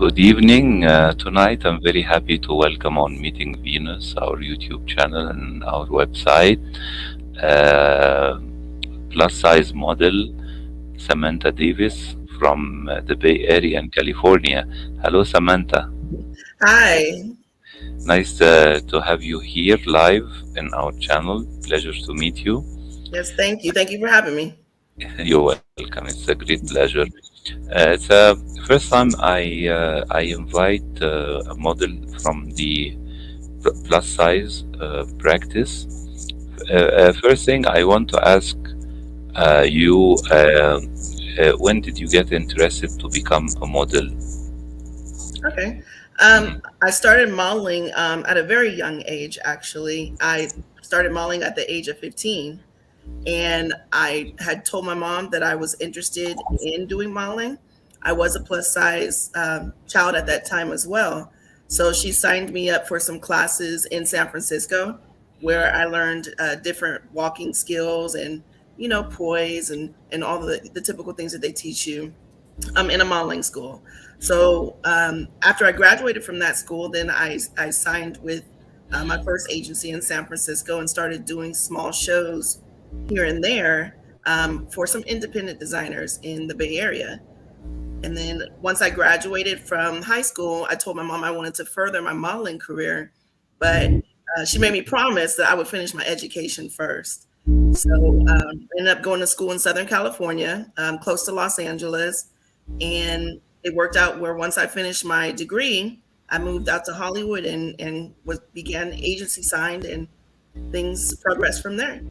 Good evening. Tonight, I'm very happy to welcome on Meeting Venus, our YouTube channel and our website, uh, plus size model Samantha Davis from the Bay Area in California. Hello, Samantha. Hi. Nice to have you here live in our channel. Pleasure to meet you. Yes, thank you. Thank you for having me. You're welcome. It's a great pleasure. It's the first time I invite a model from the plus size practice. First thing I want to ask you, when did you get interested to become a model? Okay. Mhm. I started modeling at a very young age, actually. I started modeling at the age of 15, and I had told my mom that I was interested in doing modeling. I was a plus size child at that time as well. So she signed me up for some classes in San Francisco where I learned different walking skills and, poise and all the typical things that they teach you in a modeling school. So after I graduated from that school, then I signed with my first agency in San Francisco and started doing small shows here and there for some independent designers in the Bay Area. And then once I graduated from high school, I told my mom I wanted to further my modeling career, but she made me promise that I would finish my education first. So I ended up going to school in Southern California, close to Los Angeles, and it worked out where once I finished my degree, I moved out to Hollywood and was began agency signed, and things progressed from there.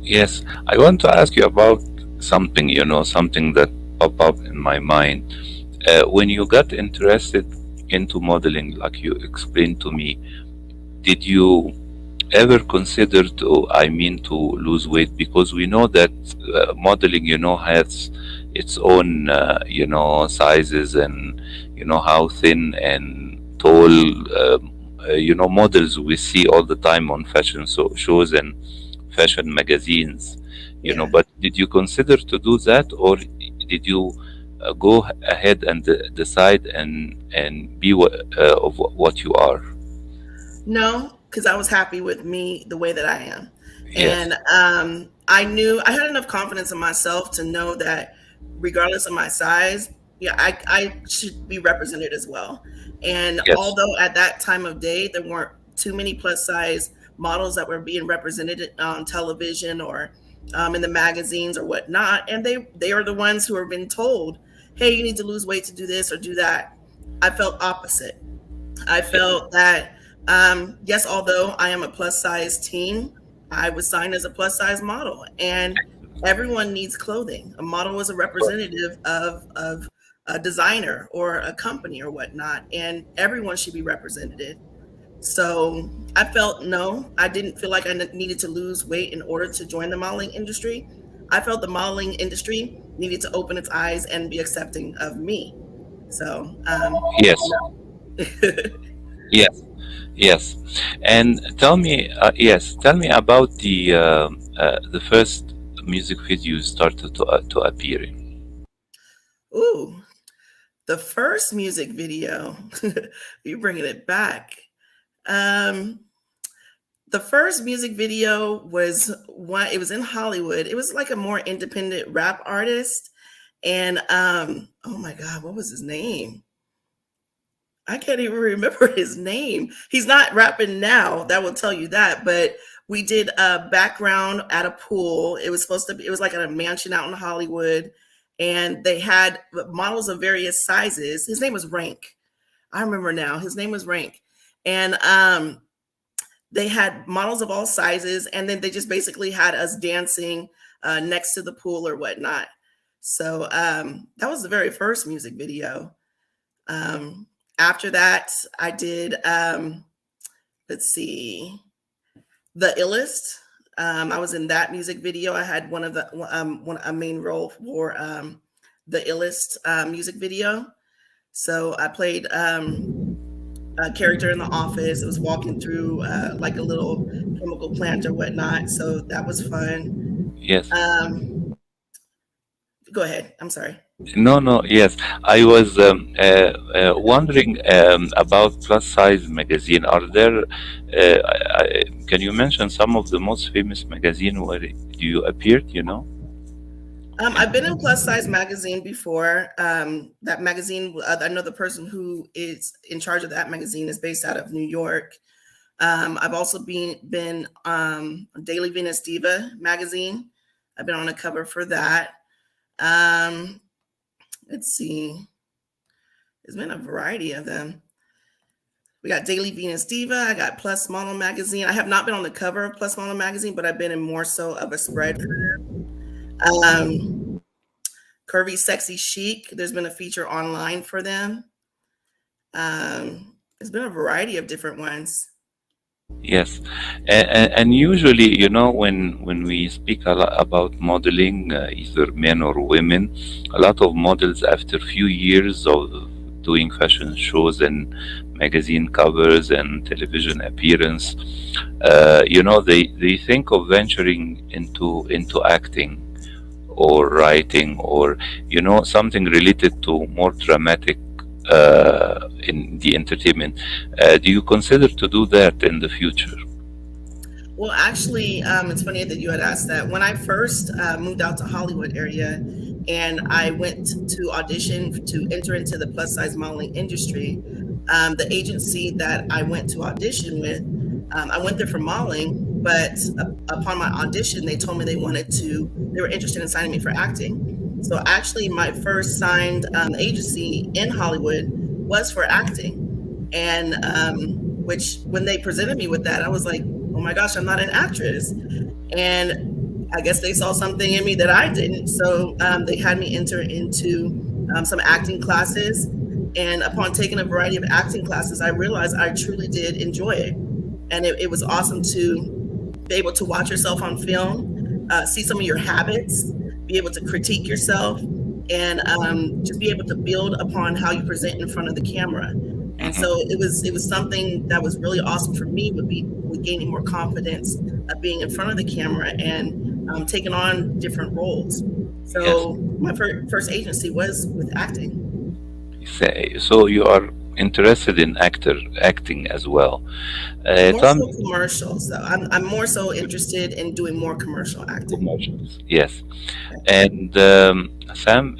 Yes, I want to ask you about something, something that popped up in my mind. When you got interested into modeling, like you explained to me, did you ever consider to lose weight? Because we know that modeling, has its own, sizes, and how thin and tall, models we see all the time on fashion shows and fashion magazines. Yeah. But did you consider to do that, or did you go ahead and decide and be of what you are? No, because I was happy with me the way that I am. Yes. And I knew I had enough confidence in myself to know that regardless of my size, yeah, I should be represented as well. And Yes. although at that time of day there weren't too many plus size models that were being represented on television or in the magazines or whatnot, and they are the ones who are being told, "Hey, you need to lose weight to do this or do that." I felt opposite. I felt that, yes, although I am a plus size teen, I was signed as a plus size model, and everyone needs clothing. A model is a representative of a designer or a company or whatnot, and everyone should be represented. So I felt no, I didn't feel like I needed to lose weight in order to join the modeling industry. I felt the modeling industry needed to open its eyes and be accepting of me. So, Yes. no. Yes. Yes. And tell me about the first music video you started to appear in. Ooh, the first music video, you bringing it back. Um, the first music video was one. It was in Hollywood. It was like a more independent rap artist, and oh my god, what was his name? I can't even remember his name. He's not rapping now. That will tell you that. But we did a background at a pool. It was supposed to be. It was like at a mansion out in Hollywood, and they had models of various sizes. His name was Rank. I remember now. His name was Rank, and they had models of all sizes, and then they just basically had us dancing next to the pool or whatnot. So that was the very first music video. Um, After that, I did, let's see, The Illest. I was in that music video. I had a main role for The Illest music video. So I played a character in the office. It was walking through like a little chemical plant or whatnot. So that was fun. Yes. Um, Go ahead. I'm sorry. No, no, yes. I was wondering about plus size magazine. Are there, can you mention some of the most famous magazine where you appeared, I've been in Plus Size magazine before. That magazine, I know the person who is in charge of that magazine is based out of New York. I've also been Daily Venus Diva magazine. I've been on a cover for that. Um, let's see. There's been a variety of them. We got Daily Venus Diva. I got Plus Model magazine. I have not been on the cover of Plus Model magazine, but I've been in more so of a spread for them. Curvy Sexy Chic. There's been a feature online for them. There's been a variety of different ones. Yes, and usually, when we speak a lot about modeling, either men or women, a lot of models after few years of doing fashion shows and magazine covers and television appearance, they think of venturing into acting or writing or something related to more dramatic in the entertainment. Do you consider to do that in the future? Well, actually, it's funny that you had asked that. When I first moved out to Hollywood area and I went to audition to enter into the plus size modeling industry, the agency that I went to audition with, I went there for modeling, but upon my audition, they told me they were interested in signing me for acting. So actually, my first signed agency in Hollywood was for acting. And which when they presented me with that, I was like, oh my gosh, I'm not an actress. And I guess they saw something in me that I didn't. So they had me enter into some acting classes. And upon taking a variety of acting classes, I realized I truly did enjoy it. And it was awesome to be able to watch yourself on film, see some of your habits, be able to critique yourself, and just be able to build upon how you present in front of the camera. And so it was something that was really awesome for me with gaining more confidence of being in front of the camera and taking on different roles. Yes. So my first agency was with acting. So you are interested in acting as well. More Tell so me commercials, though. I'm more so interested in doing more commercial acting. commercials. Yes. And Sam,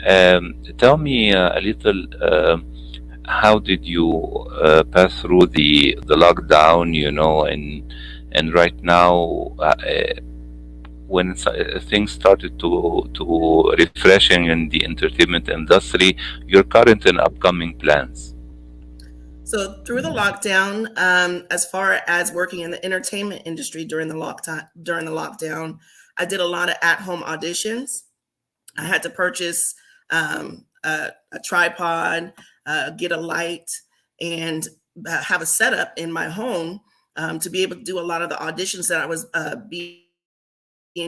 tell me a little. How did you pass through the lockdown? And right now, when things started to refreshing in the entertainment industry, your current and upcoming plans. So through the lockdown, as far as working in the entertainment industry during the lockdown, I did a lot of at-home auditions. I had to purchase a tripod, get a light, and have a setup in my home to be able to do a lot of the auditions that I was being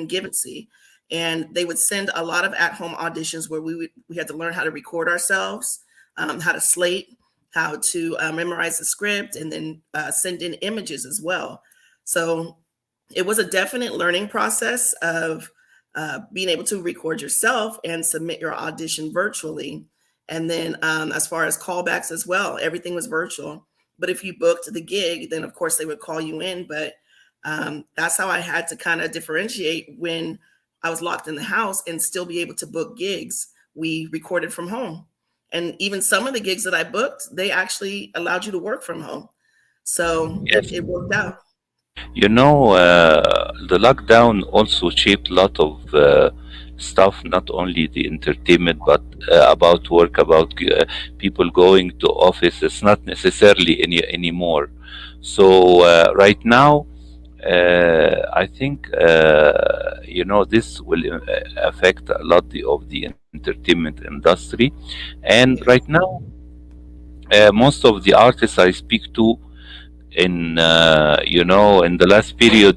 given. See, and they would send a lot of at-home auditions where we had to learn how to record ourselves, how to slate, how to memorize the script, and then send in images as well. So it was a definite learning process of being able to record yourself and submit your audition virtually. And then as far as callbacks as well, everything was virtual. But if you booked the gig, then of course they would call you in. But that's how I had to kind of differentiate when I was locked in the house and still be able to book gigs. We recorded from home. And even some of the gigs that I booked, they actually allowed you to work from home. So Yes. it worked out. The lockdown also shaped a lot of stuff, not only the entertainment, but about work, about people going to office. It's not necessarily anymore. So right now, I think this will affect a lot of the entertainment industry. And Yeah. right now, most of the artists I speak to in the last period,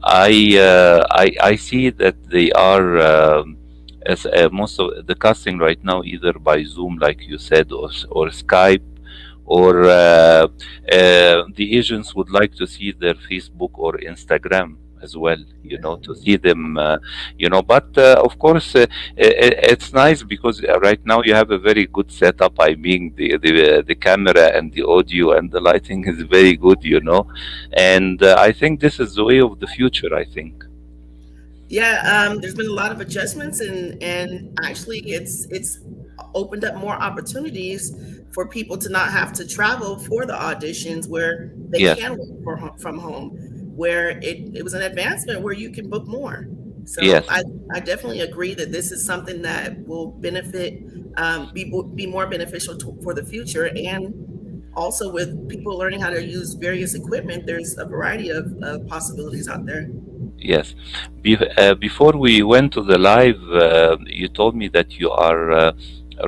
I see that they are as most of the casting right now either by Zoom, like you said, or Skype, or the agents would like to see their Facebook or Instagram as well, to see them, but of course, it's nice because right now you have a very good setup. I mean, the camera and the audio and the lighting is very good, and I think this is the way of the future, I think. Yeah, there's been a lot of adjustments, and actually, it's opened up more opportunities for people to not have to travel for the auditions, where they Yes, can work from home, where it was an advancement where you can book more. So yes, I definitely agree that this is something that will benefit, be more beneficial for the future, and also with people learning how to use various equipment, there's a variety of possibilities out there. yes. Before we went to the live, you told me that you are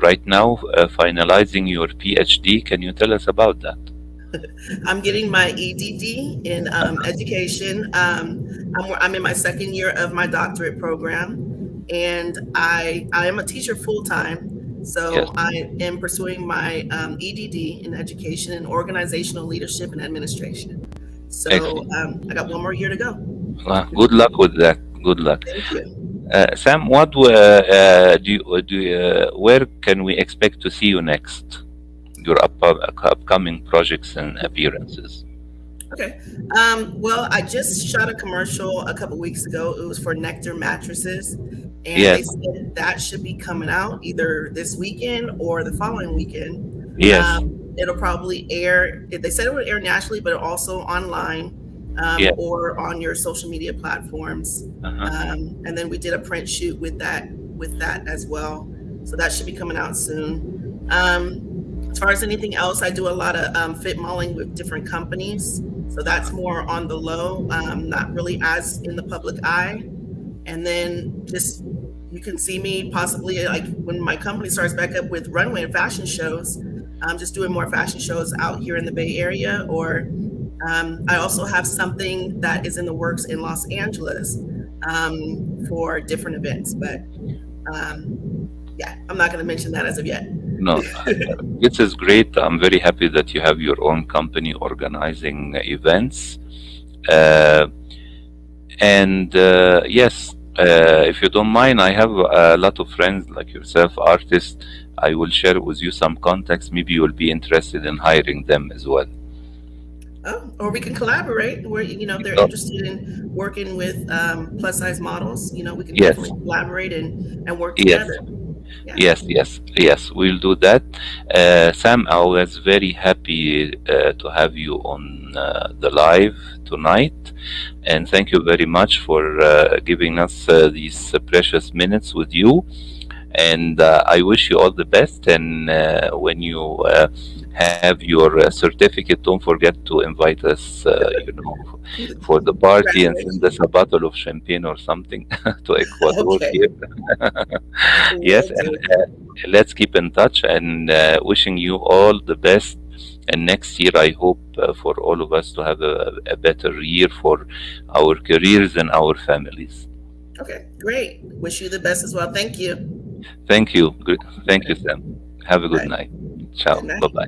right now finalizing your PhD. Can you tell us about that? I'm getting my EDD in education. I'm in my second year of my doctorate program, and I am a teacher full time. Yes. So I am pursuing my EDD in education and organizational leadership and administration. So Excellent. I got one more year to go. Good luck with that. Good luck. Thank you. Sam, where can we expect to see you next? Your upcoming projects and appearances. Okay. Well, I just shot a commercial a couple weeks ago. It was for Nectar mattresses, and they Yes, said that should be coming out either this weekend or the following weekend. yes, It'll probably air. They said it would air nationally, but also online, yes. or on your social media platforms. Uh-huh. And then we did a print shoot with that as well. So that should be coming out soon. Um, as far as anything else, I do a lot of fit modeling with different companies. So that's more on the low, not really as in the public eye. And then just you can see me possibly like when my company starts back up with runway and fashion shows. I'm just doing more fashion shows out here in the Bay Area, or I also have something that is in the works in Los Angeles for different events. But um, yeah, I'm not going to mention that as of yet. No, this is great. I'm very happy that you have your own company organizing events. Uh, and yes, if you don't mind, I have a lot of friends like yourself, artists. I will share with you some contacts. Maybe you will be interested in hiring them as well. Oh, or we can collaborate. Where if they're Oh, interested in working with plus size models, we can definitely yes, collaborate and work yes. together. Yeah. Yes, yes, yes, we'll do that. Sam, I was very happy to have you on the live tonight. And thank you very much for giving us these precious minutes with you. And I wish you all the best. And when you have your certificate, don't forget to invite us, for the party and send us Congratulations. a bottle of champagne or something to Ecuador Okay. here. Yes, Will and do. let's keep in touch and wishing you all the best. And next year, I hope for all of us to have a better year for our careers and our families. Okay. Great. Wish you the best as well. Thank you. Thank you. Thank you, Sam. Have a good Bye. night. Good Ciao. Bye night. bye.